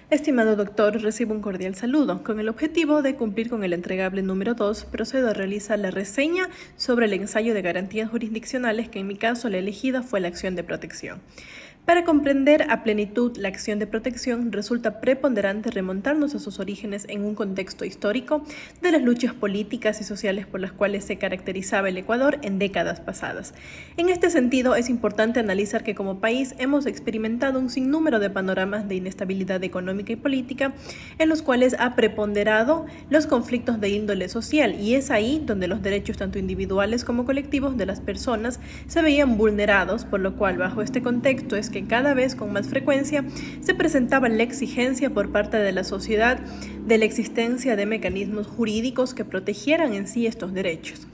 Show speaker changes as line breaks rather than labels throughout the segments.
Estimado doctor, recibo un cordial saludo. Con el objetivo de cumplir con el entregable número 2, procedo a realizar la reseña sobre el ensayo de garantías jurisdiccionales que en mi caso la elegida fue la acción de protección. Para comprender a plenitud la acción de protección, resulta preponderante remontarnos a sus orígenes en un contexto histórico de las luchas políticas y sociales por las cuales se caracterizaba el Ecuador en décadas pasadas. En este sentido, es importante analizar que como país hemos experimentado un sinnúmero de panoramas de inestabilidad económica y política en los cuales ha preponderado los conflictos de índole social, y es ahí donde los derechos tanto individuales como colectivos de las personas se veían vulnerados, por lo cual bajo este contexto es que cada vez con más frecuencia se presentaba la exigencia por parte de la sociedad de la existencia de mecanismos jurídicos que protegieran en sí estos derechos.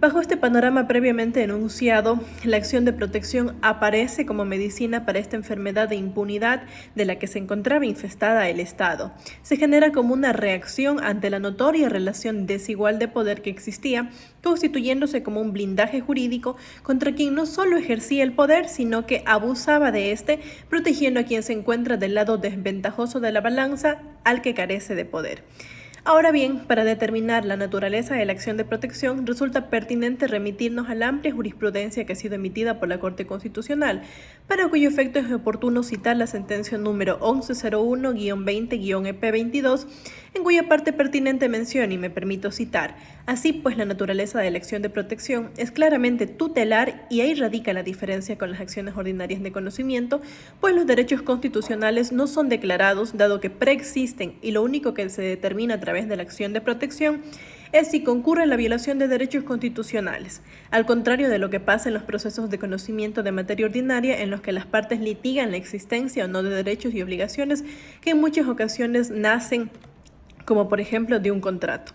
Bajo este panorama previamente enunciado, la acción de protección aparece como medicina para esta enfermedad de impunidad de la que se encontraba infestada el Estado. Se genera como una reacción ante la notoria relación desigual de poder que existía, constituyéndose como un blindaje jurídico contra quien no solo ejercía el poder, sino que abusaba de este, protegiendo a quien se encuentra del lado desventajoso de la balanza, al que carece de poder. Ahora bien, para determinar la naturaleza de la acción de protección, resulta pertinente remitirnos a la amplia jurisprudencia que ha sido emitida por la Corte Constitucional, para cuyo efecto es oportuno citar la sentencia número 1101-20-EP22, en cuya parte pertinente menciona, y me permito citar: así pues, la naturaleza de la acción de protección es claramente tutelar, y ahí radica la diferencia con las acciones ordinarias de conocimiento, pues los derechos constitucionales no son declarados, dado que preexisten, y lo único que se determina a través de la acción de protección es si concurre la violación de derechos constitucionales, al contrario de lo que pasa en los procesos de conocimiento de materia ordinaria, en los que las partes litigan la existencia o no de derechos y obligaciones que en muchas ocasiones nacen, como por ejemplo de un contrato.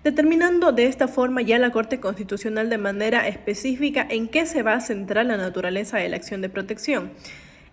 Determinando de esta forma ya la Corte Constitucional de manera específica en qué se va a centrar la naturaleza de la acción de protección.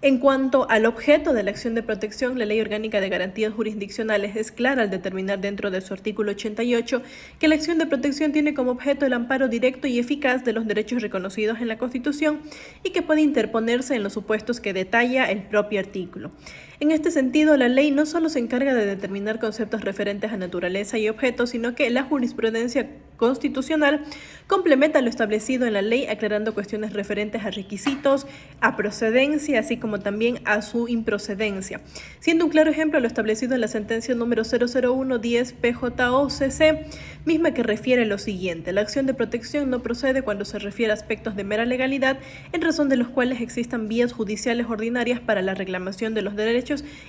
En cuanto al objeto de la acción de protección, la Ley Orgánica de Garantías Jurisdiccionales es clara al determinar dentro de su artículo 88 que la acción de protección tiene como objeto el amparo directo y eficaz de los derechos reconocidos en la Constitución y que puede interponerse en los supuestos que detalla el propio artículo. En este sentido, la ley no solo se encarga de determinar conceptos referentes a naturaleza y objeto, sino que la jurisprudencia constitucional complementa lo establecido en la ley, aclarando cuestiones referentes a requisitos, a procedencia, así como también a su improcedencia, siendo un claro ejemplo lo establecido en la sentencia número 00110-PJOCC, misma que refiere lo siguiente: la acción de protección no procede cuando se refiere a aspectos de mera legalidad, en razón de los cuales existan vías judiciales ordinarias para la reclamación de los derechos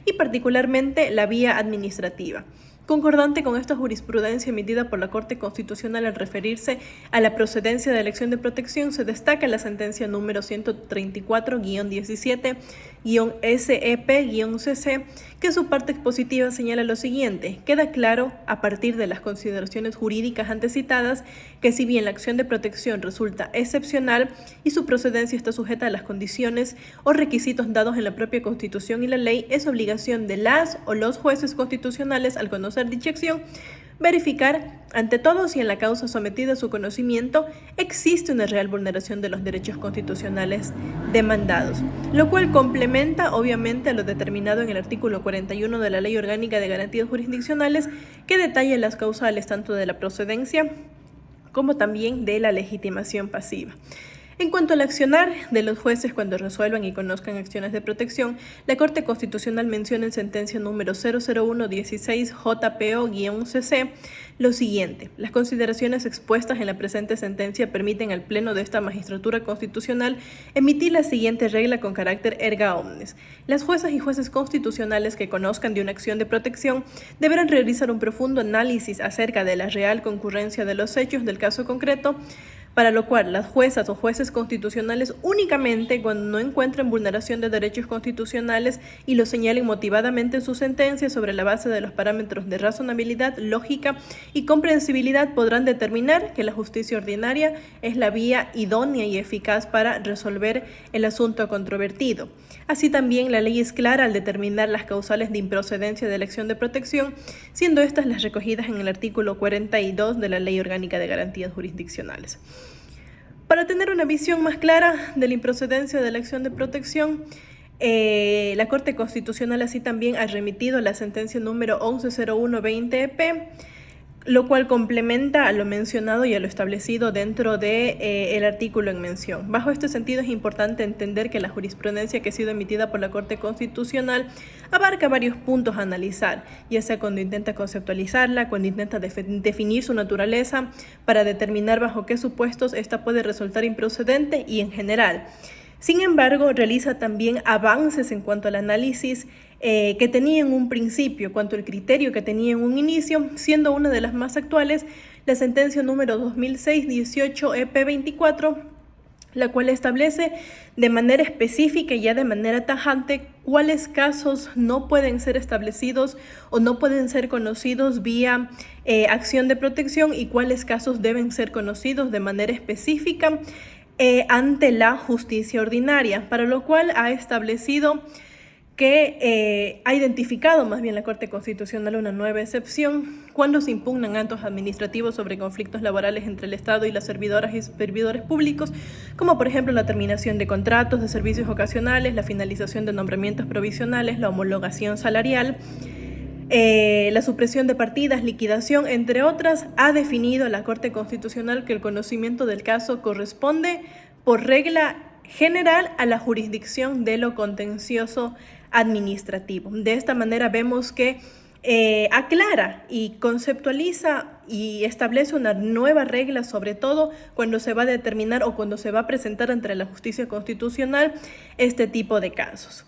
y particularmente la vía administrativa. Concordante con esta jurisprudencia emitida por la Corte Constitucional al referirse a la procedencia de elección de protección, se destaca la sentencia número 134-17-SEP-CC, que en su parte expositiva señala lo siguiente: queda claro, a partir de las consideraciones jurídicas antecitadas, que si bien la acción de protección resulta excepcional y su procedencia está sujeta a las condiciones o requisitos dados en la propia Constitución y la ley, es obligación de las o los jueces constitucionales, al conocer dicha acción, verificar ante todo si en la causa sometida a su conocimiento existe una real vulneración de los derechos constitucionales demandados, lo cual complementa obviamente a lo determinado en el artículo 41 de la Ley Orgánica de Garantías Jurisdiccionales, que detalla las causales tanto de la procedencia como también de la legitimación pasiva. En cuanto al accionar de los jueces cuando resuelvan y conozcan acciones de protección, la Corte Constitucional menciona en sentencia número 00116-JPO-CC lo siguiente: las consideraciones expuestas en la presente sentencia permiten al Pleno de esta Magistratura Constitucional emitir la siguiente regla con carácter erga omnes: las juezas y jueces constitucionales que conozcan de una acción de protección deberán realizar un profundo análisis acerca de la real concurrencia de los hechos del caso concreto, para lo cual las juezas o jueces constitucionales, únicamente cuando no encuentren vulneración de derechos constitucionales y lo señalen motivadamente en su sentencia sobre la base de los parámetros de razonabilidad, lógica y comprensibilidad, podrán determinar que la justicia ordinaria es la vía idónea y eficaz para resolver el asunto controvertido. Así también la ley es clara al determinar las causales de improcedencia de la acción de protección, siendo estas las recogidas en el artículo 42 de la Ley Orgánica de Garantías Jurisdiccionales. Para tener una visión más clara de la improcedencia de la acción de protección, La Corte Constitucional así también ha remitido la sentencia número 1101-20EP, lo cual complementa a lo mencionado y a lo establecido dentro de, el artículo en mención. Bajo este sentido es importante entender que la jurisprudencia que ha sido emitida por la Corte Constitucional abarca varios puntos a analizar, ya sea cuando intenta conceptualizarla, cuando intenta definir su naturaleza para determinar bajo qué supuestos esta puede resultar improcedente y en general. Sin embargo, realiza también avances en cuanto al análisis que tenía en un principio, cuanto al criterio que tenía en un inicio, siendo una de las más actuales la sentencia número 2006-18-EP24, la cual establece de manera específica y ya de manera tajante cuáles casos no pueden ser establecidos o no pueden ser conocidos vía acción de protección y cuáles casos deben ser conocidos de manera específica ante la justicia ordinaria, para lo cual ha establecido que ha identificado más bien la Corte Constitucional una nueva excepción cuando se impugnan actos administrativos sobre conflictos laborales entre el Estado y las servidoras y servidores públicos, como por ejemplo la terminación de contratos de servicios ocasionales, la finalización de nombramientos provisionales, la homologación salarial, la supresión de partidas, liquidación, entre otras. Ha definido la Corte Constitucional que el conocimiento del caso corresponde por regla general a la jurisdicción de lo contencioso administrativo. De esta manera vemos que aclara y conceptualiza y establece una nueva regla, sobre todo cuando se va a determinar o cuando se va a presentar ante la justicia constitucional este tipo de casos.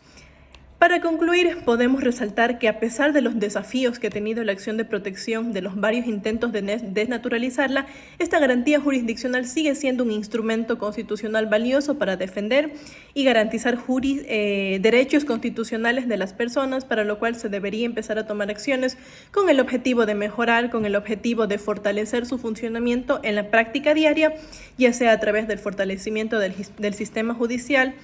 Para concluir, podemos resaltar que a pesar de los desafíos que ha tenido la acción de protección, de los varios intentos de desnaturalizarla, esta garantía jurisdiccional sigue siendo un instrumento constitucional valioso para defender y garantizar derechos constitucionales de las personas, para lo cual se debería empezar a tomar acciones con el objetivo de mejorar, con el objetivo de fortalecer su funcionamiento en la práctica diaria, ya sea a través del fortalecimiento del sistema judicial,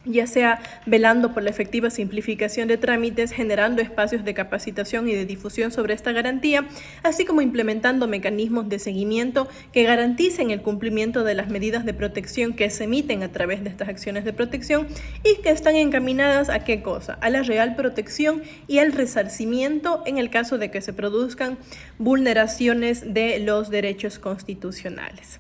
ya sea velando por la efectiva simplificación de trámites, generando espacios de capacitación y de difusión sobre esta garantía, así como implementando mecanismos de seguimiento que garanticen el cumplimiento de las medidas de protección que se emiten a través de estas acciones de protección y que están encaminadas ¿a qué cosa? A la real protección y al resarcimiento en el caso de que se produzcan vulneraciones de los derechos constitucionales.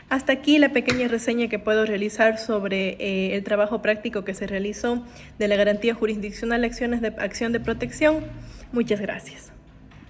Hasta aquí la pequeña reseña que puedo realizar sobre el trabajo práctico que se realizó de la garantía jurisdiccional acción de protección. Muchas gracias.